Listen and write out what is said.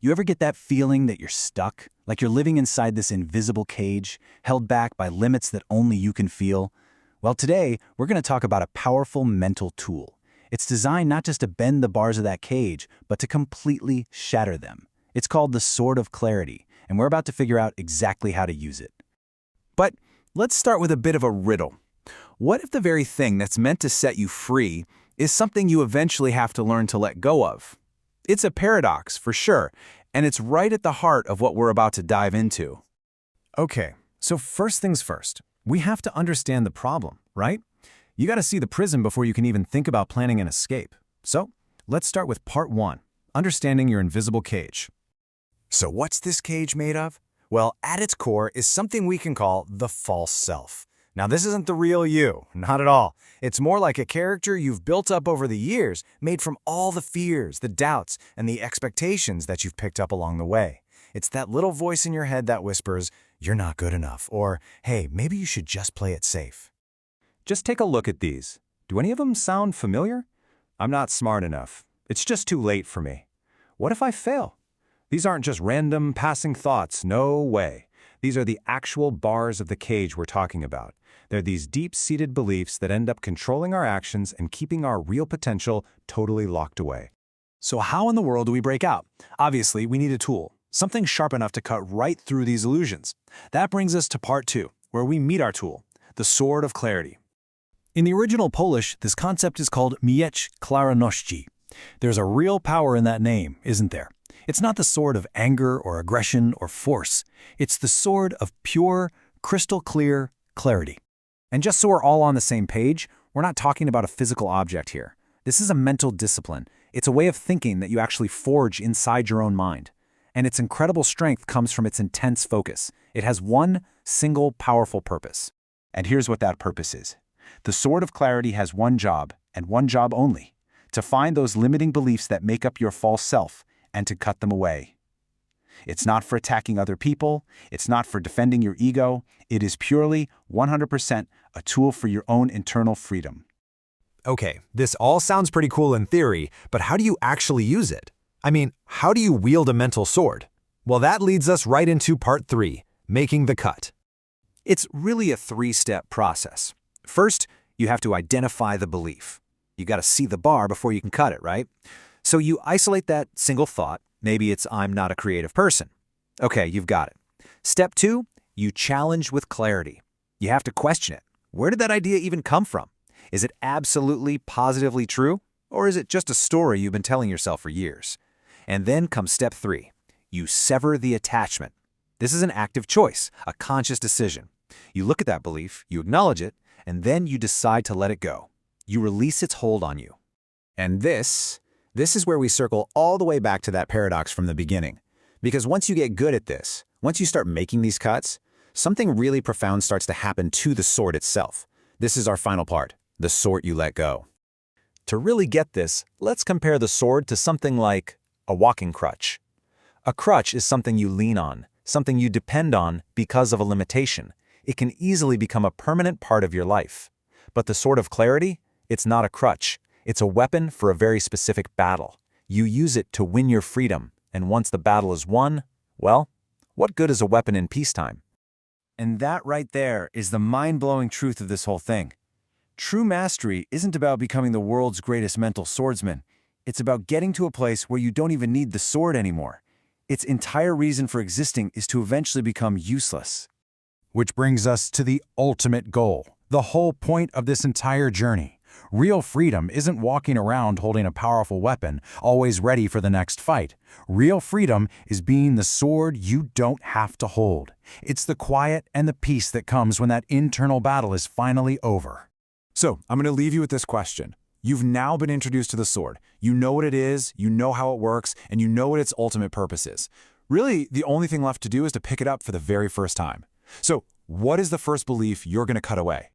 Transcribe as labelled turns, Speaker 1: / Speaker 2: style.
Speaker 1: You ever get that feeling that you're stuck, like you're living inside this invisible cage, held back by limits that only you can feel? Well, today, we're going to talk about a powerful mental tool. It's designed not just to bend the bars of that cage, but to completely shatter them. It's called the Sword of Clarity, and we're about to figure out exactly how to use it.
Speaker 2: But let's start with a bit of a riddle. What if the very thing that's meant to set you free is something you eventually have to learn to let go of? It's a paradox, for sure, and it's right at the heart of what we're about to dive into.
Speaker 3: Okay, so first things first. We have to understand the problem, right? You got to see the prison before you can even think about planning an escape. So, let's start with part 1, understanding your invisible cage.
Speaker 4: So what's this cage made of? Well, at its core is something we can call the false self. Now, this isn't the real you, not at all. It's more like a character you've built up over the years, made from all the fears, the doubts, and the expectations that you've picked up along the way. It's that little voice in your head that whispers, "You're not good enough," or, "Hey, maybe you should just play it safe."
Speaker 2: Just take a look at these. Do any of them sound familiar? I'm not smart enough. It's just too late for me. What if I fail? These aren't just random, passing thoughts. No way. These are the actual bars of the cage we're talking about. They're these deep-seated beliefs that end up controlling our actions and keeping our real potential totally locked away.
Speaker 3: So how in the world do we break out? Obviously, we need a tool, something sharp enough to cut right through these illusions. That brings us to part 2, where we meet our tool, the Sword of Clarity. In the original Polish, this concept is called miecz klarności. There's a real power in that name, isn't there? It's not the sword of anger or aggression or force. It's the sword of pure, crystal-clear clarity. And just so we're all on the same page, we're not talking about a physical object here. This is a mental discipline. It's a way of thinking that you actually forge inside your own mind. And its incredible strength comes from its intense focus. It has one single powerful purpose.
Speaker 2: And here's what that purpose is. The Sword of Clarity has one job, and one job only: to find those limiting beliefs that make up your false self and to cut them away. It's not for attacking other people. It's not for defending your ego. It is purely, 100%, a tool for your own internal freedom.
Speaker 4: Okay, this all sounds pretty cool in theory, but how do you actually use it? I mean, how do you wield a mental sword? Well, that leads us right into part 3, making the cut.
Speaker 2: It's really a 3-step process. First, you have to identify the belief. You got to see the bar before you can cut it, right? So you isolate that single thought. Maybe it's, "I'm not a creative person." Okay, you've got it. Step 2, you challenge with clarity. You have to question it. Where did that idea even come from? Is it absolutely, positively true? Or is it just a story you've been telling yourself for years? And then comes step 3. You sever the attachment. This is an active choice, a conscious decision. You look at that belief, you acknowledge it, and then you decide to let it go. You release its hold on you.
Speaker 4: And this is where we circle all the way back to that paradox from the beginning. Because once you get good at this, once you start making these cuts, something really profound starts to happen to the sword itself. This is our final part, the sword you let go.
Speaker 2: To really get this, let's compare the sword to something like a walking crutch. A crutch is something you lean on, something you depend on because of a limitation. It can easily become a permanent part of your life. But the Sword of Clarity, it's not a crutch. It's a weapon for a very specific battle. You use it to win your freedom, and once the battle is won, well, what good is a weapon in peacetime?
Speaker 3: And that right there is the mind-blowing truth of this whole thing. True mastery isn't about becoming the world's greatest mental swordsman. It's about getting to a place where you don't even need the sword anymore. Its entire reason for existing is to eventually become useless. Which brings us to the ultimate goal, the whole point of this entire journey. Real freedom isn't walking around holding a powerful weapon, always ready for the next fight. Real freedom is being the sword you don't have to hold. It's the quiet and the peace that comes when that internal battle is finally over. So, I'm going to leave you with this question. You've now been introduced to the sword. You know what it is, you know how it works, and you know what its ultimate purpose is. Really, the only thing left to do is to pick it up for the very first time. So, what is the first belief you're going to cut away?